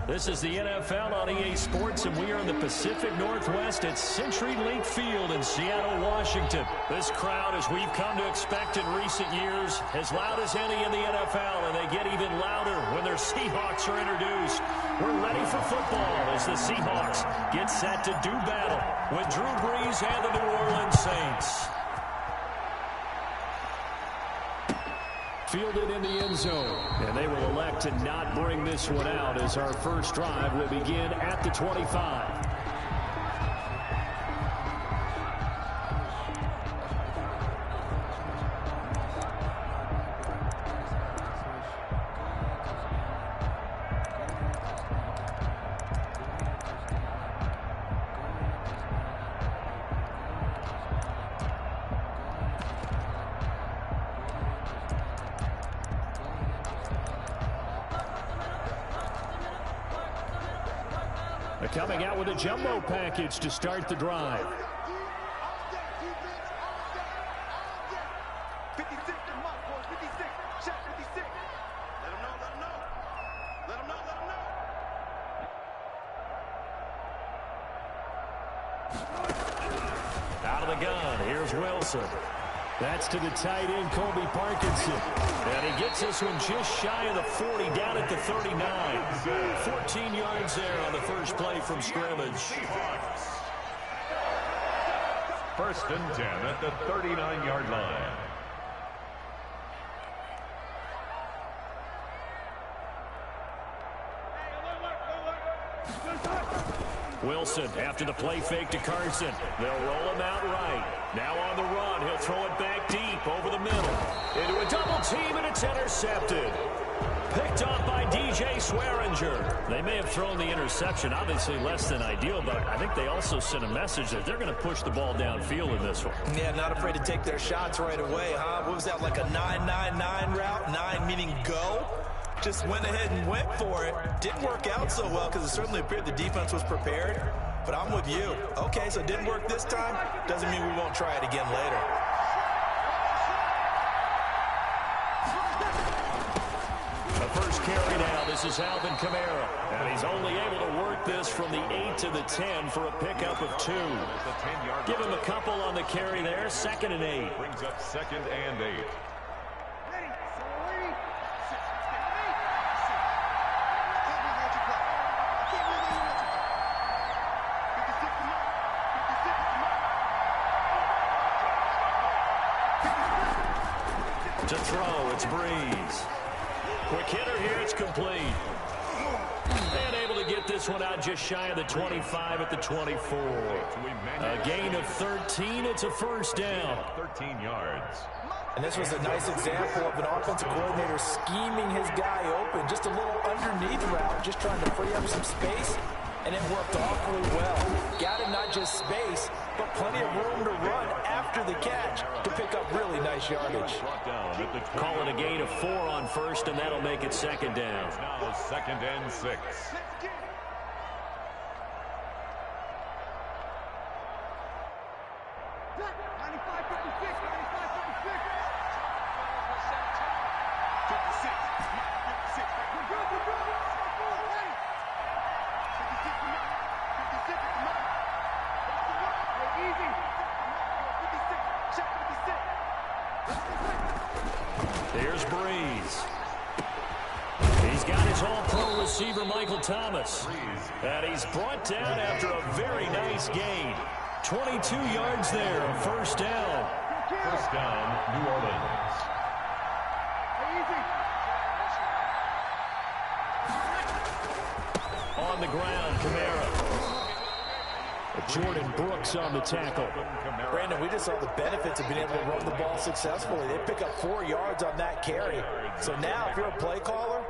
This is the NFL on EA Sports, and we are in the Pacific Northwest at CenturyLink Field in Seattle, Washington. This crowd, as we've come to expect in recent years, as loud as any in the NFL, and they get even louder when their Seahawks are introduced. We're ready for football as the Seahawks get set to do battle with Drew Brees and the New Orleans Saints. Fielded in the end zone, and they will elect to not bring this one out as our first drive will begin at the 25. Coming out with a jumbo package to start the drive. Out of the gun, here's Wilson. That's to the tight end, Colby Parkinson. And he gets this one just shy of the 40, down at the 39. 14 yards there on the first play from scrimmage. First and 10 at the 39-yard line. Wilson after the play fake to Carson. They'll roll him out right. Now on the run, he'll throw it back deep over the middle. Into a double team, and it's intercepted. Picked up by DJ Swearinger. They may have thrown the interception, obviously less than ideal, but I think they also sent a message that they're going to push the ball downfield in this one. Yeah, not afraid to take their shots right away, huh? What was that, like a 9-9-9 route? 9 meaning go? Just went ahead and went for it. Didn't work out so well because it certainly appeared the defense was prepared. But I'm with you. Okay, so it didn't work this time. Doesn't mean we won't try it again later. The first carry now. This is Alvin Kamara. And he's only able to work this from the 8 to the 10 for a pickup of 2. Give him a couple on the carry there. 2nd and 8. Brings up 2nd and 8. To throw, it's Brees. Quick hitter here, it's complete. And able to get this one out just shy of the 25 at the 24. A gain of 13, it's a first down. 13 yards. And this was a nice example of an offensive coordinator scheming his guy open. Just a little underneath route, just trying to free up some space. And it worked awfully well. Got him not just space, but plenty of room to run after the catch to pick up really nice yardage. Call it a gain of 4 on first, and that'll make it 2nd down. Now 2nd and 6. Here's Brees. He's got his all-pro receiver, Michael Thomas. And he's brought down after a very nice gain. 22 yards there, a first down. First down, New Orleans. On the ground, Kamara. Jordan Brooks on the tackle. Brandon, we just saw the benefits of being able to run the ball successfully. They pick up 4 yards on that carry. So now, if you're a play caller,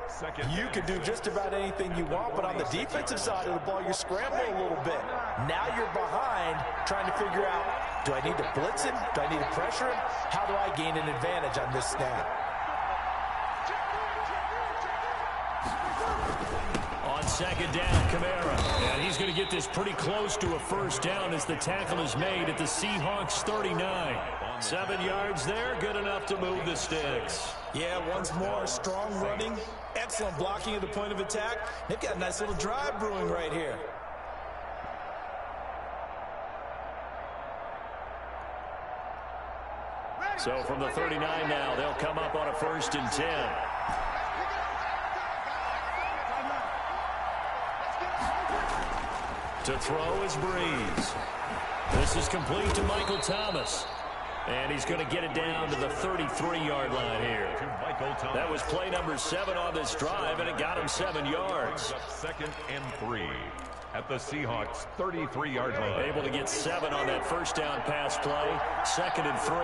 you can do just about anything you want. But on the defensive side of the ball, you're scrambling a little bit. Now you're behind, trying to figure out, do I need to blitz him? Do I need to pressure him? How do I gain an advantage on this snap? On 2nd down, Kamara. And he's going to get this pretty close to a first down as the tackle is made at the Seahawks 39. 7 yards there, good enough to move the sticks. Yeah, once more, strong running, excellent blocking at the point of attack. They've got a nice little drive brewing right here. So from the 39 now, they'll come up on a 1st and 10. To throw is Breeze. This is complete to Michael Thomas. And he's going to get it down to the 33-yard line here. That was play number 7 on this drive, and it got him 7 yards. 2nd and 3 at the Seahawks' 33-yard line. Able to get 7 on that first down pass play. 2nd and 3.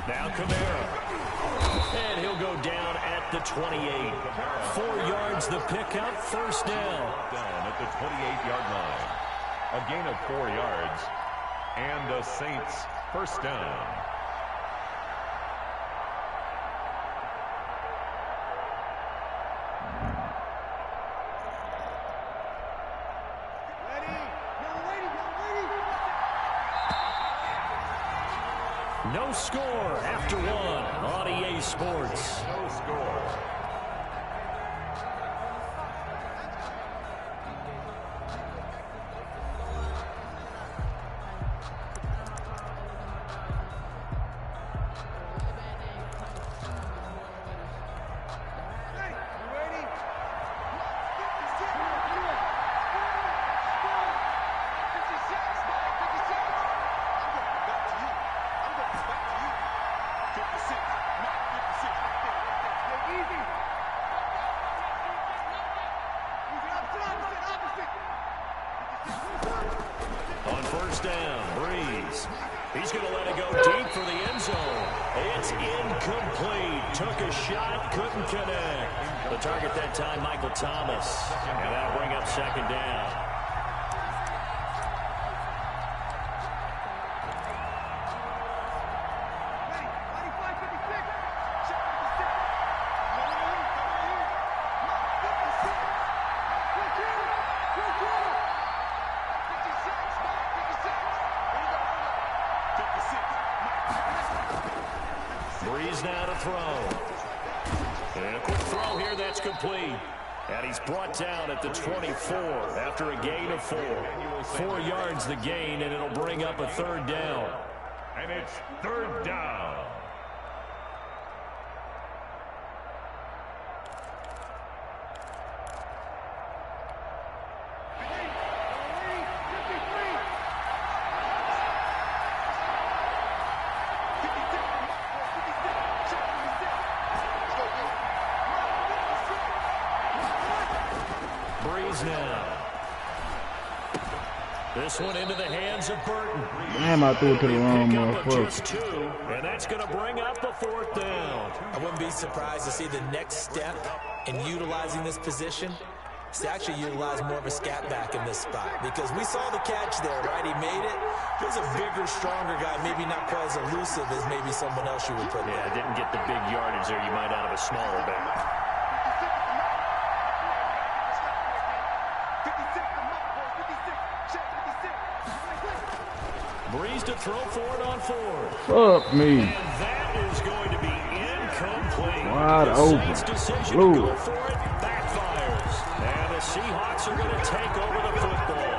Now Kamara. And he'll go down at the 28. 4 yards the pickup, 1st down. Down at the 28-yard line. A gain of 4 yards. And the Saints' 1st down. No score after 1 on EA Sports. No score. On 1st down, Breeze. He's going to let it go deep for the end zone. It's incomplete. Took a shot, couldn't connect. The target that time, Michael Thomas. And that'll bring up 2nd down. Breeze now to throw. And a quick throw here that's complete. And he's brought down at the 24 after a gain of 4. 4 yards the gain, and it'll bring up a 3rd down. And it's 3rd down. Now. This one into the hands of Burton. Damn, I threw it to the wrong motherfucker. Just 2, and that's going to bring up a 4th down. I wouldn't be surprised to see the next step in utilizing this position is to actually utilize more of a scat back in this spot, because we saw the catch there, right? He made it. He was a bigger, stronger guy, maybe not quite as elusive as maybe someone else you would put there. Yeah, didn't get the big yardage there you might out of a smaller back. Breeze to throw for it on 4th. Fuck me. And that is going to be incomplete. Wide the open. Saints' decision Blue. to go for it backfires. And the Seahawks are going to take over the football.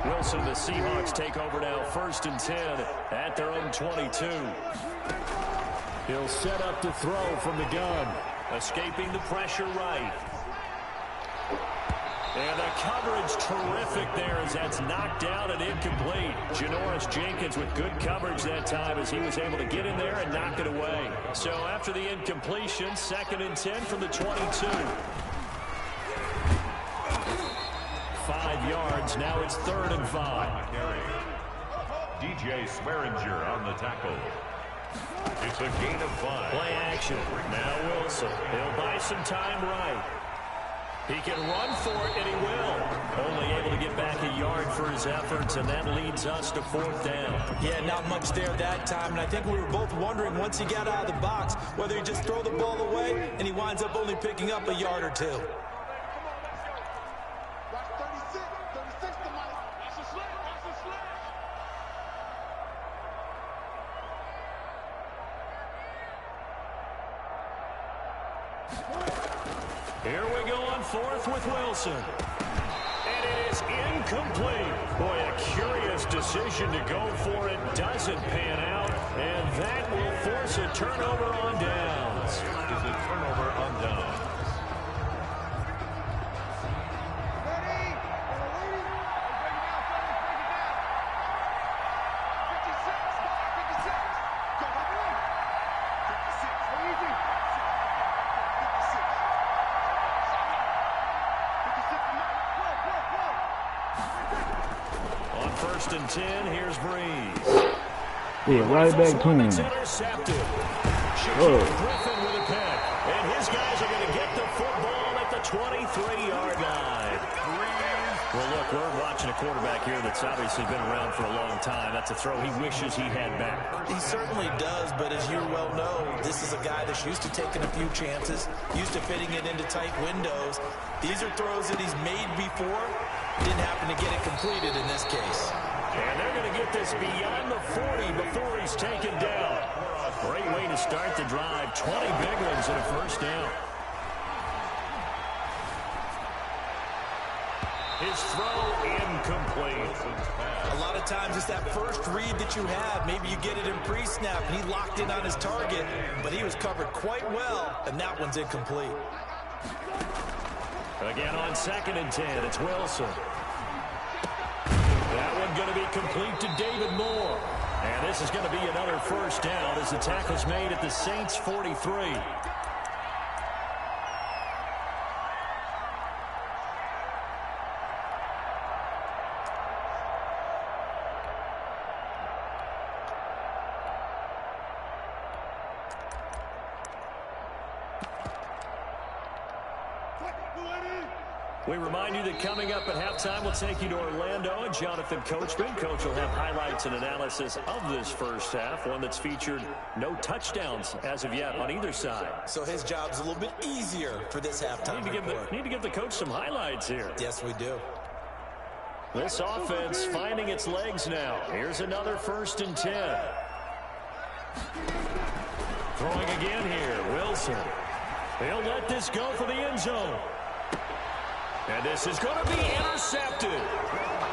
Wilson, the Seahawks take over now 1st and 10 at their own 22. He'll set up to throw from the gun. Escaping the pressure right. And the coverage terrific there as that's knocked down and incomplete. Janoris Jenkins with good coverage that time as he was able to get in there and knock it away. So after the incompletion, 2nd and 10 from the 22. 5 yards, now it's 3rd and 5. DJ Swearinger on the tackle. It's a gain of 5. Play action. Now Wilson. He'll buy some time right. He can run for it, and he will. Only able to get back a yard for his efforts, and that leads us to 4th down. Yeah, not much there that time, and I think we were both wondering once he got out of the box whether he'd just throw the ball away, and he winds up only picking up a yard or two. Here we go on 4th with Wilson. And it is incomplete. Boy, a curious decision to go for it. Doesn't pan out. And that will force a turnover on downs. Is a turnover on downs. On 1st and 10, here's Breeze. Yeah, right back to him. Intercepted. Griffin with a pick. And his guys are going to get the football at the 23-yard line. Well, look, we're watching a quarterback here that's obviously been around for a long time. That's a throw he wishes he had back. He certainly does, but as you well know, this is a guy that's used to taking a few chances, used to fitting it into tight windows. These are throws that he's made before. Didn't happen to get it completed in this case. And they're going to get this beyond the 40 before he's taken down. Great way to start the drive. 20 big ones and a 1st down. His throw incomplete. A lot of times it's that first read that you have. Maybe you get it in pre-snap, and he locked in on his target, but he was covered quite well, and that one's incomplete. Again on 2nd and 10, it's Wilson. That one going to be complete to David Moore. And this is going to be another 1st down as the tackle's made at the Saints' 43. We remind you that coming up at halftime, we'll take you to Orlando and Jonathan Coachman. Coach will have highlights and analysis of this 1st half, one that's featured no touchdowns as of yet on either side. So his job's a little bit easier for this halftime report. Need to give the coach some highlights here. Yes, we do. This offense finding its legs now. Here's another 1st and 10. Throwing again here, Wilson. He'll let this go for the end zone. And this is going to be intercepted.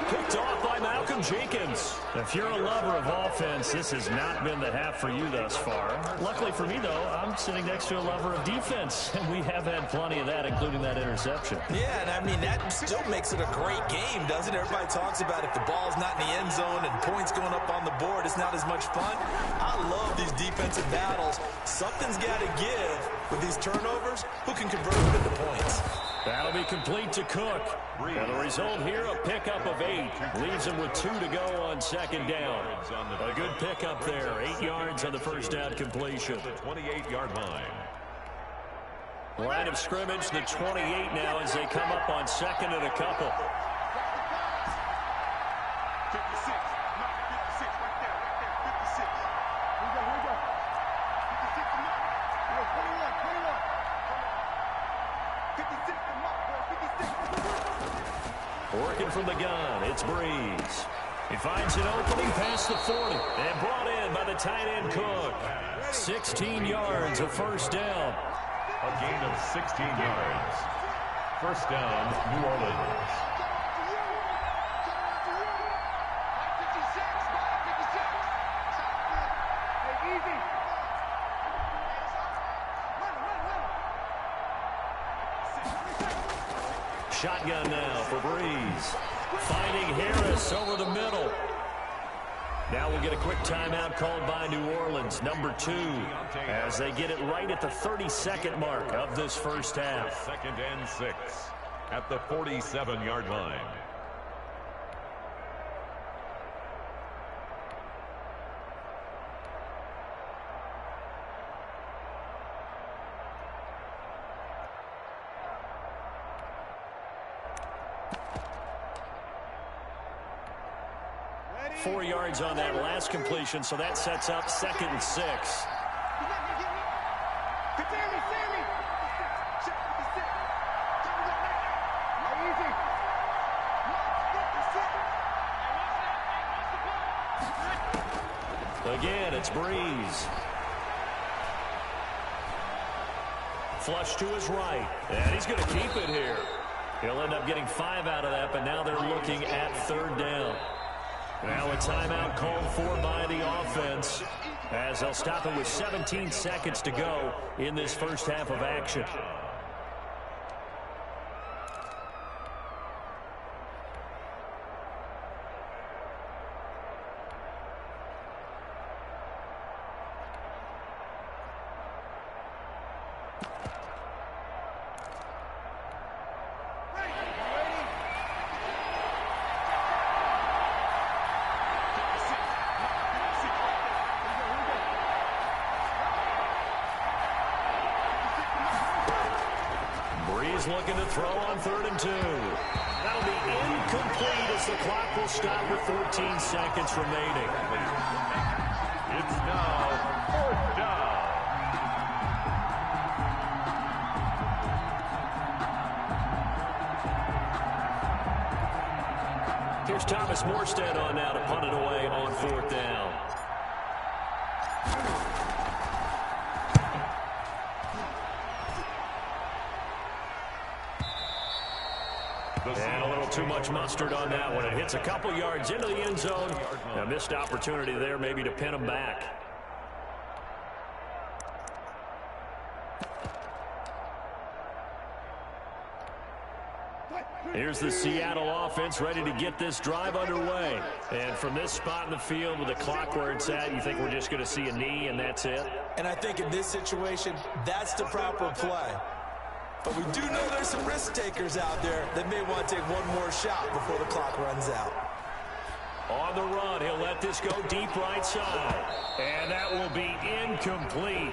Picked off by Malcolm Jenkins. If you're a lover of offense, this has not been the half for you thus far. Luckily for me, though, I'm sitting next to a lover of defense, and we have had plenty of that, including that interception. Yeah, and I mean, that still makes it a great game, doesn't it? Everybody talks about if the ball's not in the end zone and points going up on the board, it's not as much fun. I love these defensive battles. Something's got to give with these turnovers. Who can convert them into points? That'll be complete to Cook. And the result here, a pickup of 8. Leaves him with 2 to go on 2nd down. A good pickup there. 8 yards on the 1st down completion. The 28-yard line. Line of scrimmage, the 28 now as they come up on 2nd and a couple. Working from the gun, it's Breeze. He finds an opening past the 40 and brought in by the tight end Cook. 16 yards, a 1st down. A gain of 16 yards. 1st down, New Orleans. Shotgun now for Breeze. Finding Harris over the middle. Now we'll get a quick timeout called by New Orleans, number 2, as they get it right at the 32nd mark of this 1st half. 2nd and 6 at the 47-yard line. 4 yards on that last completion, so that sets up 2nd and 6. Again, it's Breeze. Flush to his right, and he's going to keep it here. He'll end up getting 5 out of that, but now they're looking at 3rd down. Now a timeout called for by the offense, as they'll stop it with 17 seconds to go in this first half of action. Looking to throw on 3rd and 2. That'll be incomplete as the clock will stop with 14 seconds remaining. It's now 4th down. Here's Thomas Morstead on now to punt it away on 4th down. And a little too much mustard on that one. It hits a couple yards into the end zone. A missed opportunity there maybe to pin him back. Here's the Seattle offense ready to get this drive underway. And from this spot in the field with the clock where it's at, you think we're just going to see a knee and that's it? And I think in this situation, that's the proper play. But we do know there's some risk takers out there that may want to take one more shot before the clock runs out. On the run, he'll let this go deep right side. And that will be incomplete.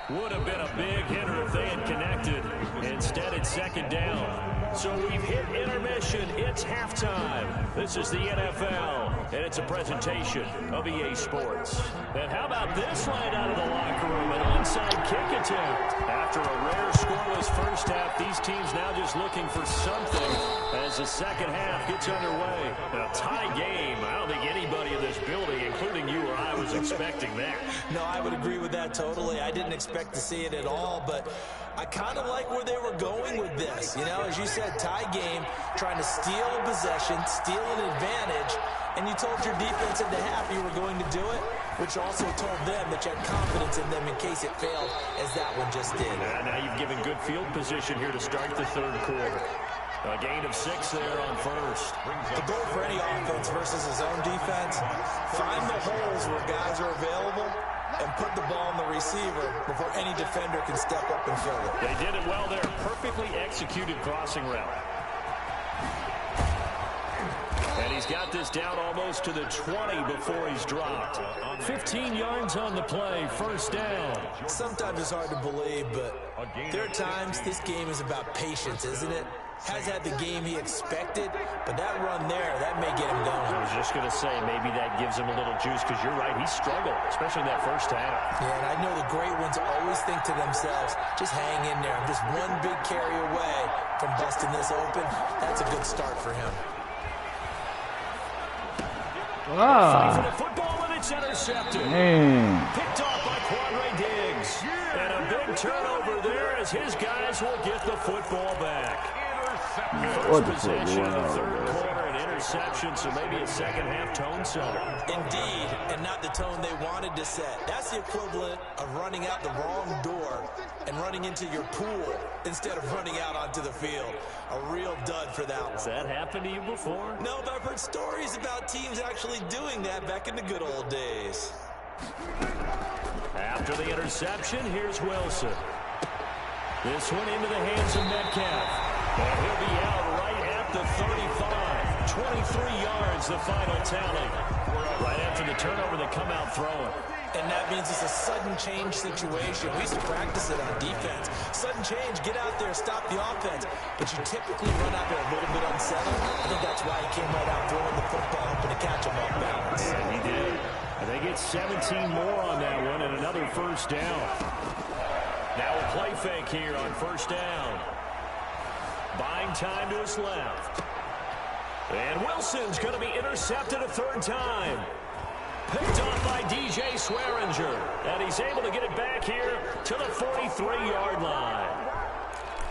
Would have been a big hitter if they had connected. Instead, it's 2nd down. So we've hit intermission. It's halftime. This is the NFL, and it's a presentation of EA Sports. And how about this right out of the locker room? An onside kick attempt. After a rare scoreless first half, these teams now just looking for something as the second half gets underway. A tie game. I don't think anybody in this building, including you or I, was expecting that. No, I would agree with that totally. I didn't expect to see it at all, but I kind of like where they were going with this. You know, as you said, tie game, trying to steal a possession, steal an advantage, and you told your defense at the half you were going to do it, which also told them that you had confidence in them in case it failed, as that one just did. Now you've given good field position here to start the 3rd quarter. A gain of 6 there on 1st. The goal for any offense versus his own defense, find the holes where guys are available and put the ball on the receiver before any defender can step up and fill it. They did it well there. Perfectly executed crossing route. And he's got this down almost to the 20 before he's dropped. 15 yards on the play, 1st down. Sometimes it's hard to believe, but there are times this game is about patience, isn't it? Has had the game he expected, but that run there, that may get him going. I was just going to say, maybe that gives him a little juice, because you're right, he struggled, especially in that first half. Yeah, and I know the great ones always think to themselves, just hang in there. I'm just one big carry away from busting this open. That's a good start for him. Fight for the football, and it's intercepted. Picked off by Quandre Diggs. And a big turnover there as his guys will get the football back. First possession of the 3rd quarter, an interception, so maybe a second half tone setter. Indeed, and not the tone they wanted to set. That's the equivalent of running out the wrong door and running into your pool instead of running out onto the field. A real dud for that one. Has that happened to you before? No, but I've heard stories about teams actually doing that back in the good old days. After the interception, here's Wilson. This one into the hands of Metcalf. And he'll be out right at the 35. 23 yards, the final tally. Right after the turnover, they come out throwing. And that means it's a sudden change situation. We used to practice it on defense. Sudden change, get out there, stop the offense. But you typically run out there a little bit unsettled. I think that's why he came right out throwing the football, hoping to catch him off balance. 17 more on that one and another first down. Now a play fake here on first down. Buying time to his left. And Wilson's going to be intercepted a third time. Picked off by DJ Swearinger. And he's able to get it back here to the 43-yard line.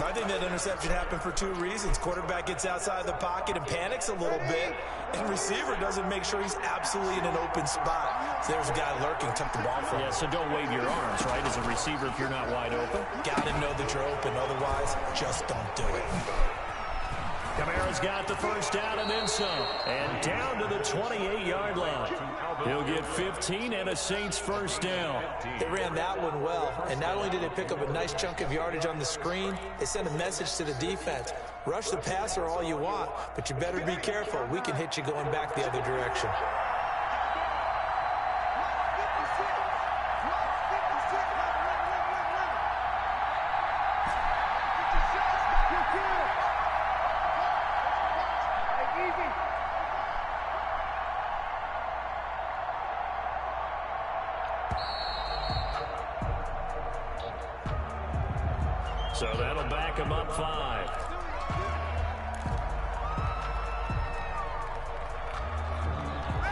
I think that interception happened for two reasons. Quarterback gets outside the pocket and panics a little bit, and receiver doesn't make sure he's absolutely in an open spot. So there's a guy lurking, took the ball from him. Yeah, so don't wave your arms, right, as a receiver if you're not wide open. Got to know that you're open, otherwise just don't do it. Kamara's got the first down and then some. And down to the 28-yard line. He'll get 15 and a Saints first down. They ran that one well, and not only did they pick up a nice chunk of yardage on the screen, they sent a message to the defense. Rush the passer all you want, but you better be careful. We can hit you going back the other direction. So that'll back him up 5.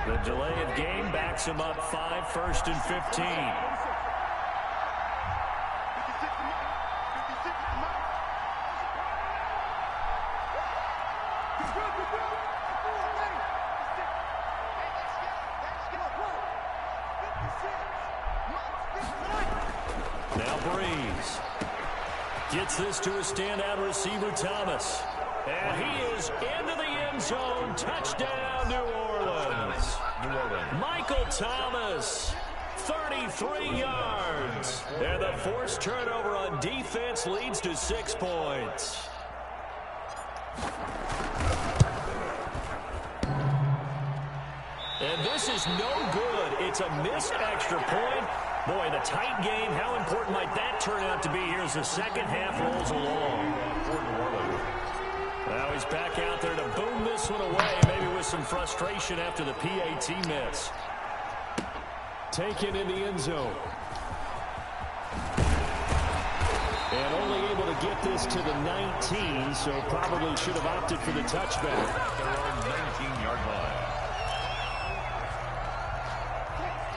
The delay of game backs him up 5, 1st and 15. Now Breeze. Gets this to a standout receiver, Thomas. And he is into the end zone. Touchdown, New Orleans. Michael Thomas, 33 yards. And the forced turnover on defense leads to 6 points. And this is no good. It's a missed extra point. Boy, the tight game, how important might that turn out to be here as the second half rolls along. Now he's back out there to boom this one away, maybe with some frustration after the PAT miss. Taken in the end zone. And only able to get this to the 19, so probably should have opted for the touchback. Their own 19-yard line.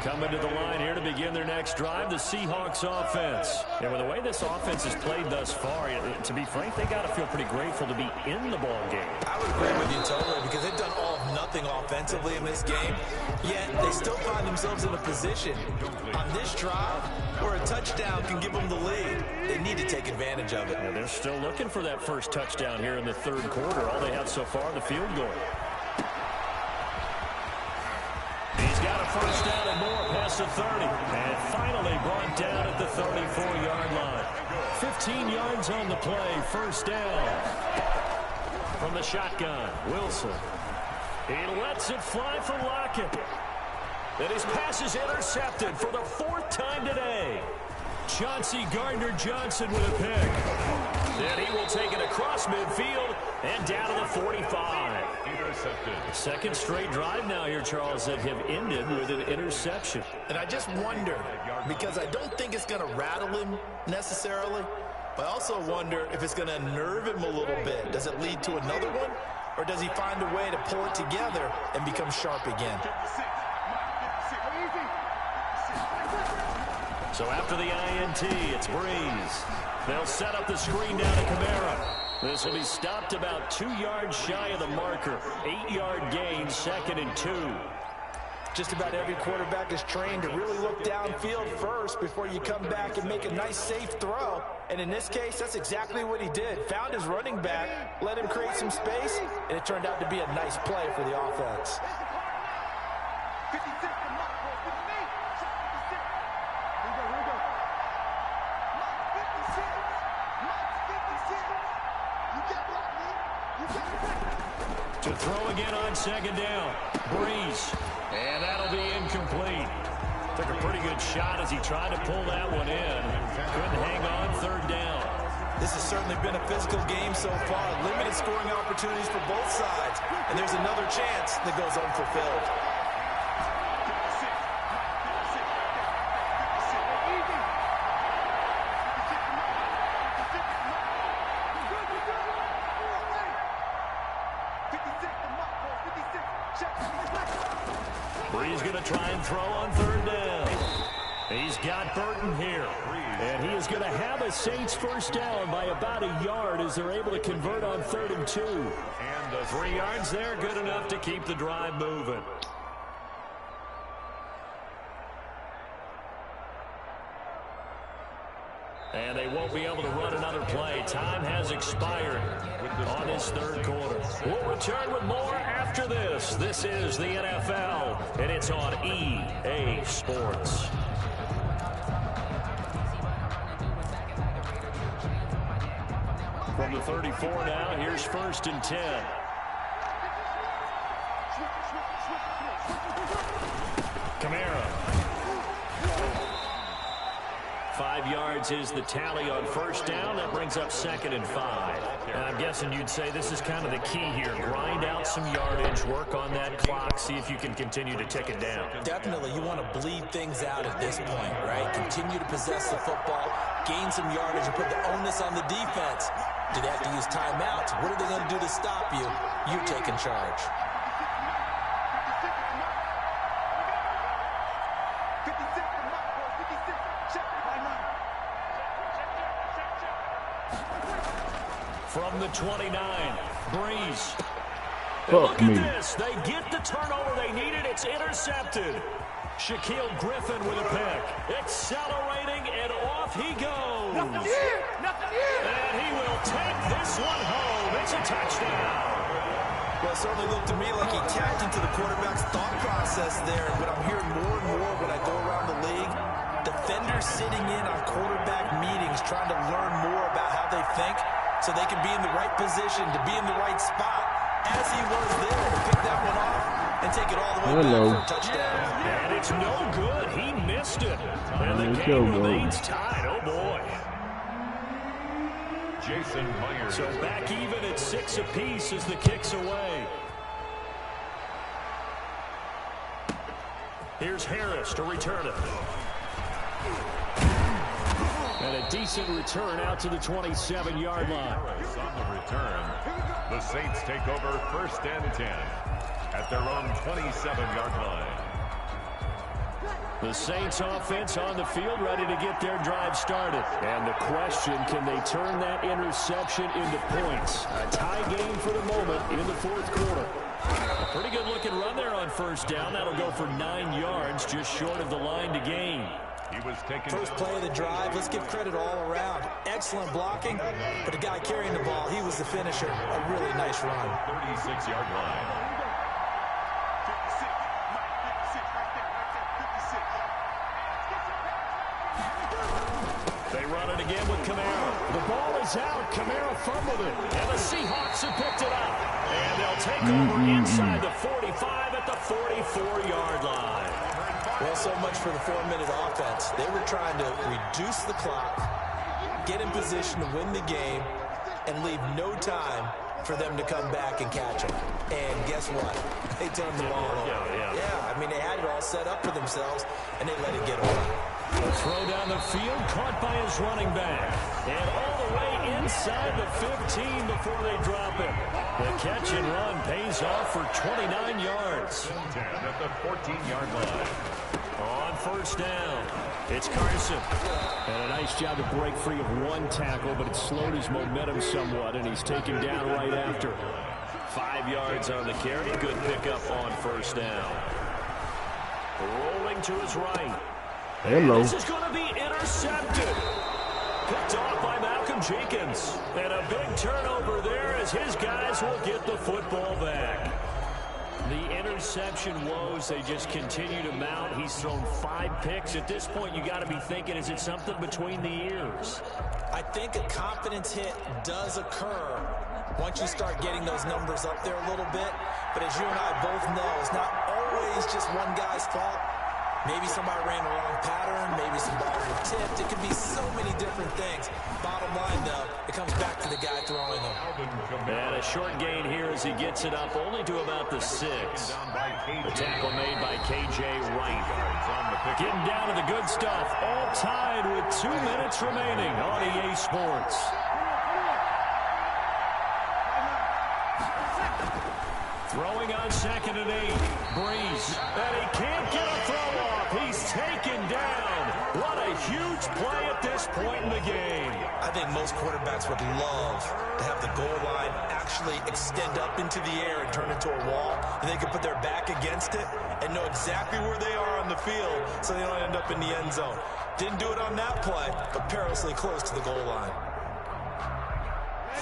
Coming to the line here to begin their next drive, the Seahawks offense. And with the way this offense has played thus far, to be frank, they got to feel pretty grateful to be in the ball game. I would agree with you totally, because they've done all of nothing offensively in this game, yet they still find themselves in a position on this drive where a touchdown can give them the lead. They need to take advantage of it. Yeah, they're still looking for that first touchdown here in the third quarter. All they have so far, the field goal. He's got a first down and more past the 30. And finally brought down at the 34-yard line. 15 yards on the play. First down. From the shotgun, Wilson. He lets it fly for Lockett. And his pass is intercepted for the 4th time today. Chauncey Gardner-Johnson with a pick. And he will take it across midfield and down to the 45. Intercepted. Second straight drive now here, Charles, that have ended with an interception. And I just wonder, because I don't think it's going to rattle him necessarily, but I also wonder if it's going to nerve him a little bit. Does it lead to another one, or does he find a way to pull it together and become sharp again? So after the INT, it's Breeze. They'll set up the screen down to Kamara. This will be stopped about 2 yards shy of the marker. 8-yard gain, 2nd and 2. Just about every quarterback is trained to really look downfield first before you come back and make a nice, safe throw. And in this case, that's exactly what he did. Found his running back, let him create some space, and it turned out to be a nice play for the offense. To throw again on second down. Breeze. And that'll be incomplete. Took a pretty good shot as he tried to pull that one in. Couldn't hang on, third down. This has certainly been a physical game so far. Limited scoring opportunities for both sides. And there's another chance that goes unfulfilled. Breeze going to try and throw on third down. He's got Burton here. And he is going to have a Saints first down by about a yard as they're able to convert on 3rd and 2. And 3 yards there, good enough to keep the drive moving. And they won't be able to run another play. Time has expired on this 3rd quarter. We'll return with more after this. This is the NFL, and it's on EA Sports. From the 34 now, here's 1st and 10. Kamara. 5 yards is the tally on first down. That brings up 2nd and 5. And I'm guessing you'd say this is kind of the key here. Grind out some yardage, work on that clock, see if you can continue to tick it down. Definitely, you want to bleed things out at this point, right? Continue to possess the football, gain some yardage, and put the onus on the defense. Do they have to use timeouts? What are they going to do to stop you? You're taking charge. From the 29, Breeze. Look at this. They get the turnover they needed. It's intercepted. Shaquille Griffin with a pick. Accelerating, and off he goes. Nothing here. And he will take this one home. It's a touchdown. Well, it certainly looked to me like he tapped into the quarterback's thought process there. But I'm hearing more and more when I go around the league, defenders sitting in on quarterback meetings trying to learn more about how they think, so they can be in the right position, to be in the right spot, as he was there, to pick that one off and take it all the way back for a touchdown. And it's no good. He missed it. And the game remains tied. Oh, boy. Jason Myers. So back even at 6 apiece as the kick's away. Here's Harris to return it. And a decent return out to the 27-yard line. On the return, the Saints take over 1st and 10 at their own 27-yard line. The Saints offense on the field ready to get their drive started. And the question, can they turn that interception into points? A tie game for the moment in the 4th quarter. A pretty good looking run there on first down. That'll go for 9 yards, just short of the line to gain. He was taken. First play of the drive, let's give credit all around. Excellent blocking, but the guy carrying the ball, he was the finisher. A really nice run. 36-yard line. They run it again with Kamara. The ball is out. Kamara fumbled it. And the Seahawks have picked it up. And they'll take over inside the 45 at the 44-yard line. Well, so much for the 4-minute offense. They were trying to reduce the clock, get in position to win the game, and leave no time for them to come back and catch them. And guess what? They turned the ball over. Yeah, I mean, they had it all set up for themselves, and they let it get away. A throw down the field, caught by his running back. And all the way inside the 15 before they drop it. The catch and run pays off for 29 yards. 10 at the 14-yard line. On first down, it's Carson. And a nice job to break free of one tackle, but it slowed his momentum somewhat, and he's taken down right after. 5 yards on the carry. Good pickup on first down. Rolling to his right. Hello. This is going to be intercepted. Picked off by Malcolm Jenkins. And a big turnover there as his guys will get the football back. The interception woes, they just continue to mount. He's thrown 5 picks. At this point, you got to be thinking, is it something between the ears? I think a confidence hit does occur once you start getting those numbers up there a little bit. But as you and I both know, it's not always just one guy's fault. Maybe somebody ran the wrong pattern. Maybe some balls were tipped. It could be so many different things. Bottom line, though, it comes back to the guy throwing them. And a short gain here as he gets it up only to about the 6. The tackle made by K.J. Wright. Getting down to the good stuff. All tied with 2 minutes remaining on EA Sports. Throwing on 2nd and 8. Breeze. And he can't play at this point in the game. I think most quarterbacks would love to have the goal line actually extend up into the air and turn into a wall, and they can put their back against it and know exactly where they are on the field so they don't end up in the end zone. Didn't do it on that play, but perilously close to the goal line.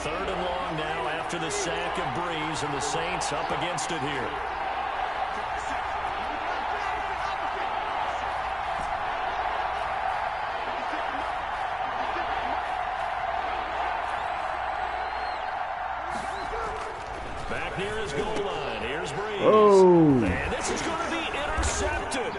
3rd and long now after the sack of Breeze, and the Saints up against it here. Back near his goal line. Here's Breeze. Oh. And this is going to be intercepted.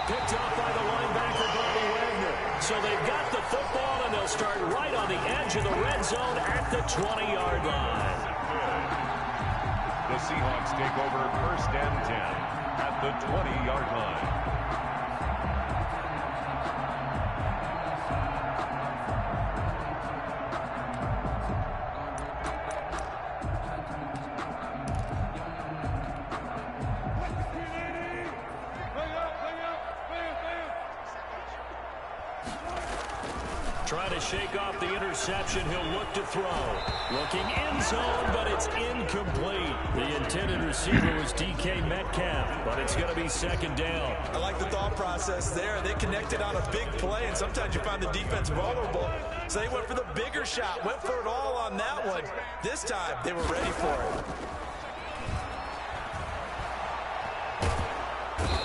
Picked up by the linebacker, Bobby Wagner. So they've got the football, and they'll start right on the edge of the red zone at the 20-yard line. The Seahawks take over 1st and 10 at the 20-yard line. Trying to shake off the interception. He'll look to throw. Looking end zone, but it's incomplete. The intended receiver was DK Metcalf, but it's going to be 2nd down. I like the thought process there. They connected on a big play, and sometimes you find the defense vulnerable. So they went for the bigger shot, went for it all on that one. This time, they were ready for it.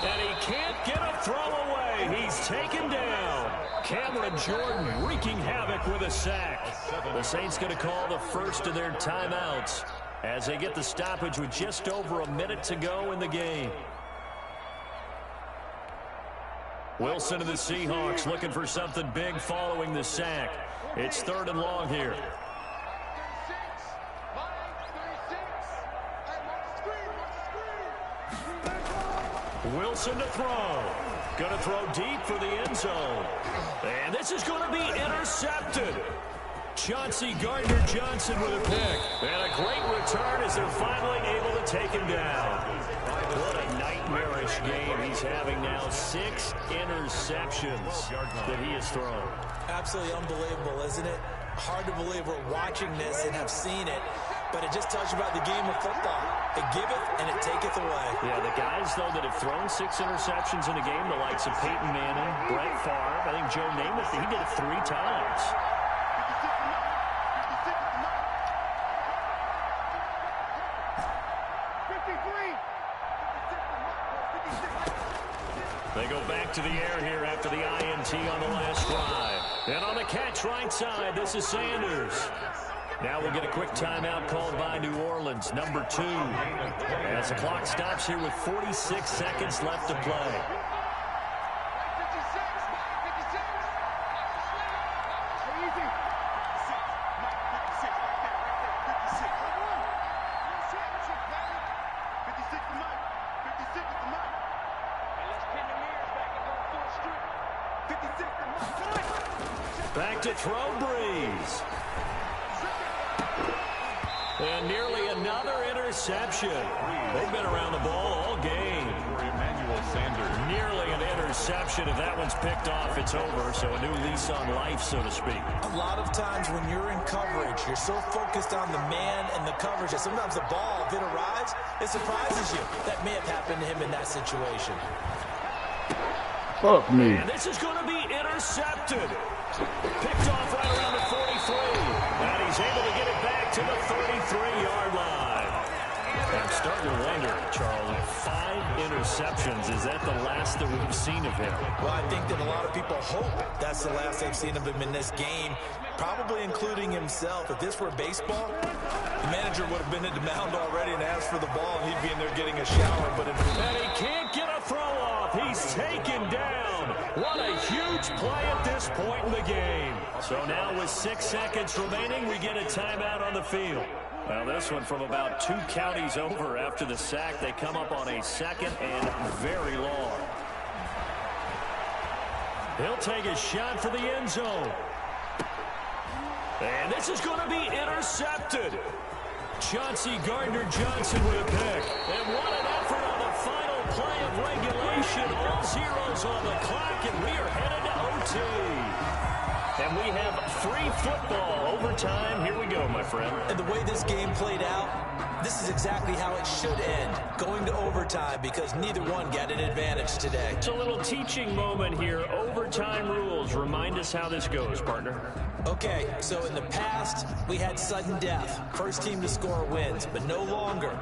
And he can't get a throw away. He's taken down. Cameron Jordan wreaking havoc with a sack. The Saints going to call the first of their timeouts as they get the stoppage with just over a minute to go in the game. Wilson of the Seahawks looking for something big following the sack. It's 3rd and long here. Wilson to throw. Going to throw deep for the end zone. And this is going to be intercepted. Chauncey Gardner-Johnson with a pick. And a great return as they're finally able to take him down. What a nightmarish game he's having now. 6 interceptions that he has thrown. Absolutely unbelievable, isn't it? Hard to believe we're watching this and have seen it, but it just tells you about the game of football. It giveth and it taketh away. Yeah, the guys, though, that have thrown 6 interceptions in a game, the likes of Peyton Manning, Brett Favre, I think Joe Namath, he did it 3 times. They go back to the air here after the INT on the last drive. And on the catch right side, this is Sanders. Now we'll get a quick timeout called by New Orleans, number 2. As the clock stops here with 46 seconds left to play. Back to throw, Breeze. And nearly another interception. They've been around the ball all game. Nearly an interception. If that one's picked off, it's over. So a new lease on life, so to speak. A lot of times when you're in coverage, you're so focused on the man and the coverage that sometimes the ball, if it arrives, it surprises you. That may have happened to him in that situation. Fuck me. And this is going to be intercepted. Picked off right around the 43. And he's able to get it back to the 33-yard line. I'm starting to wonder, Charles, 5 interceptions. Is that the last that we've seen of him? Well, I think that a lot of people hope that's the last they've seen of him in this game, probably including himself. If this were baseball, the manager would have been at the mound already and asked for the ball, and he'd be in there getting a shower. And he can't get a throw off. He's taken down. What a huge play at this point in the game. So now with 6 seconds remaining, we get a timeout on the field. Well, this one from about 2 counties over after the sack. They come up on a 2nd and very long. He'll take a shot for the end zone. And this is going to be intercepted. Chauncey Gardner-Johnson with a pick. And what an effort on the final play of regulation. All zeros on the clock, and we are headed to OT. And we have free football overtime. Here we go, my friend. And the way this game played out, this is exactly how it should end, going to overtime, because neither one got an advantage today. It's a little teaching moment here. Overtime rules. Remind us how this goes, partner. Okay, so in the past, we had sudden death. First team to score wins, but no longer.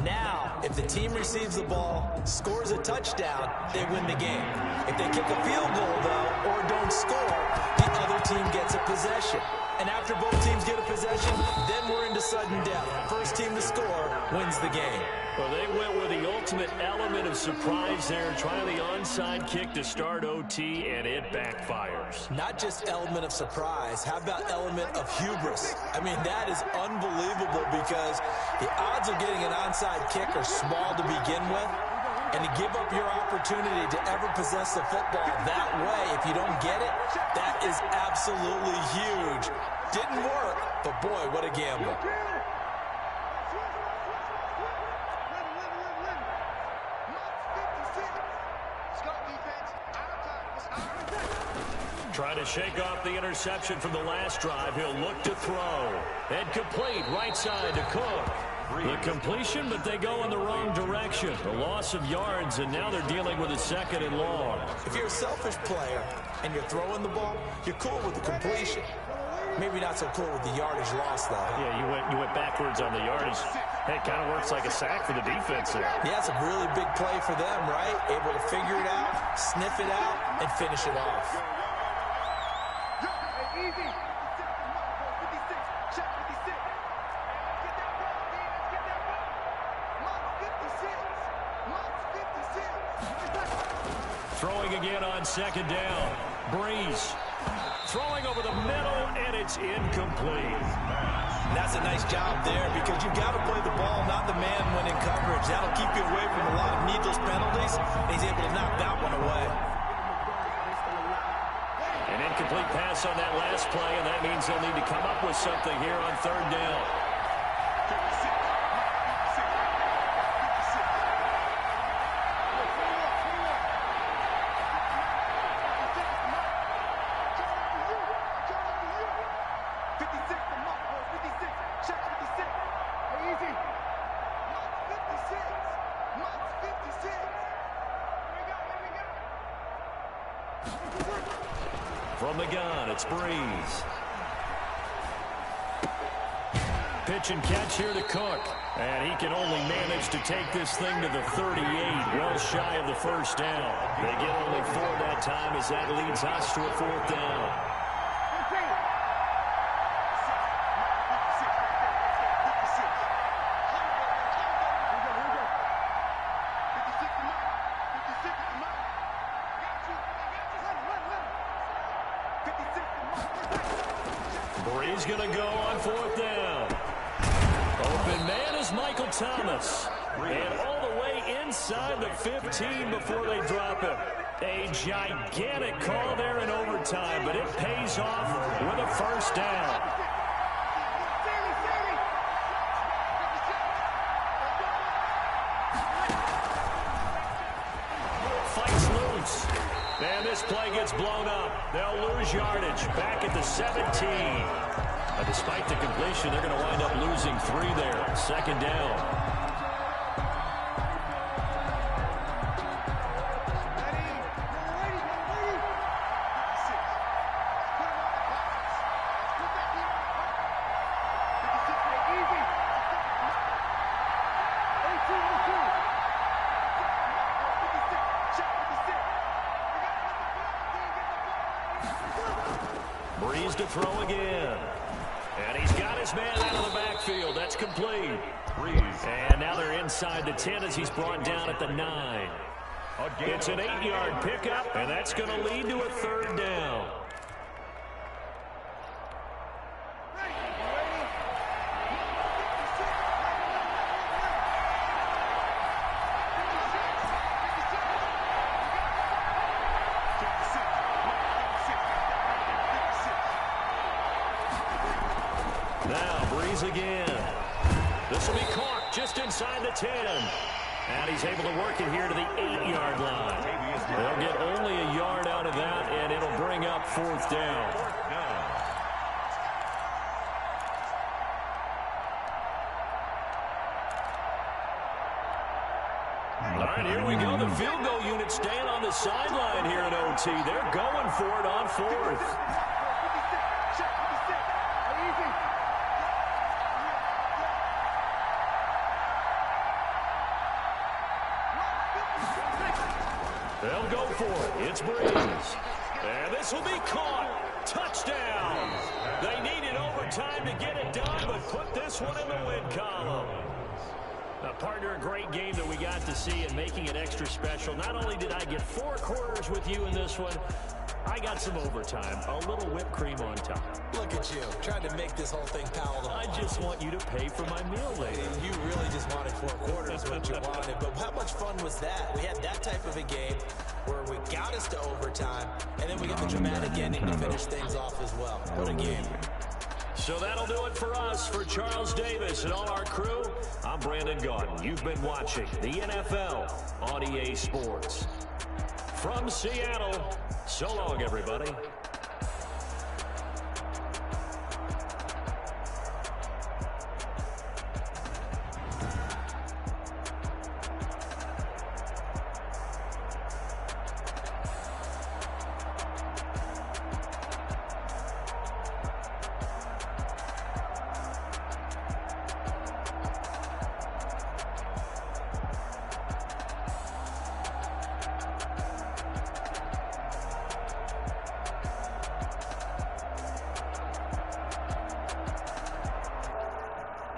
Now, if the team receives the ball, scores a touchdown, they win the game. If they kick a field goal, though, or don't score, the other team gets a possession. And after both teams get a possession, then we're into sudden death. First team to score wins the game. Well, they went with the ultimate element of surprise there, trying the onside kick to start OT, and it backfires. Not just element of surprise, how about element of hubris? I mean, that is unbelievable because the odds of getting an onside kick are small to begin with, and to give up your opportunity to ever possess the football that way, if you don't get it, that is absolutely huge. Didn't work, but boy, what a gamble. Trying to shake off the interception from the last drive. He'll look to throw. And complete right side to Cook. The completion, but they go in the wrong direction. The loss of yards, and now they're dealing with a second and long. If you're a selfish player and you're throwing the ball, you're cool with the completion. Maybe not so cool with the yardage loss, though. Yeah, you went backwards on the yardage. Hey, it kind of works like a sack for the defense there. Yeah, it's a really big play for them, right? Able to figure it out, sniff it out, and finish it off. Throwing again on second down. Breeze throwing over the middle, and it's incomplete. That's a nice job there because you've got to play the ball, not the man when in coverage. That'll keep you away from a lot of needless penalties, and he's able to knock that one away. An incomplete pass on that last play, and that means they'll need to come up with something here on third down. From the gun, it's Breeze. Pitch and catch here to Cook. And he can only manage to take this thing to the 38, well shy of the first down. They get only 4 that time as that leads us to a fourth down. Breeze going to go on fourth down. Open man is Michael Thomas. And all the way inside the 15 before they drop him. A gigantic call there in overtime, but it pays off with a first down. Fights loose. And this play gets blown up. They'll lose yardage back at the 17. Despite the completion, they're going to wind up losing 3 there. Second down. Breeze to throw again. And he's got his man out of the backfield. That's complete. Breeze. And now they're inside the 10 as he's brought down at the 9. It's an 8-yard pickup, and that's going to lead to a third down. Now, Breeze again. This will be caught just inside the 10. And he's able to work it here to the 8-yard line. They'll get only a yard out of that, and it'll bring up fourth down. we go. The field goal unit staying on the sideline here at OT. They're going for it on fourth. They'll go for it. It's Breeze. And this will be caught. Touchdown. They needed overtime to get it done, but put this one in the win column. Now, partner, a great game that we got to see and making it extra special. Not only did I get 4 quarters with you in this one, I got some overtime, a little whipped cream on top. Look at you, trying to make this whole thing palatable. I just want you to pay for my meal later. You really just wanted 4 quarters, what you wanted. But how much fun was that? We had that type of a game where we got us to overtime, and then we get the dramatic ending to finish things off as well. What a game. So that'll do it for us. For Charles Davis and all our crew, I'm Brandon Gaudin. You've been watching the NFL on EA Sports. From Seattle, so long, everybody.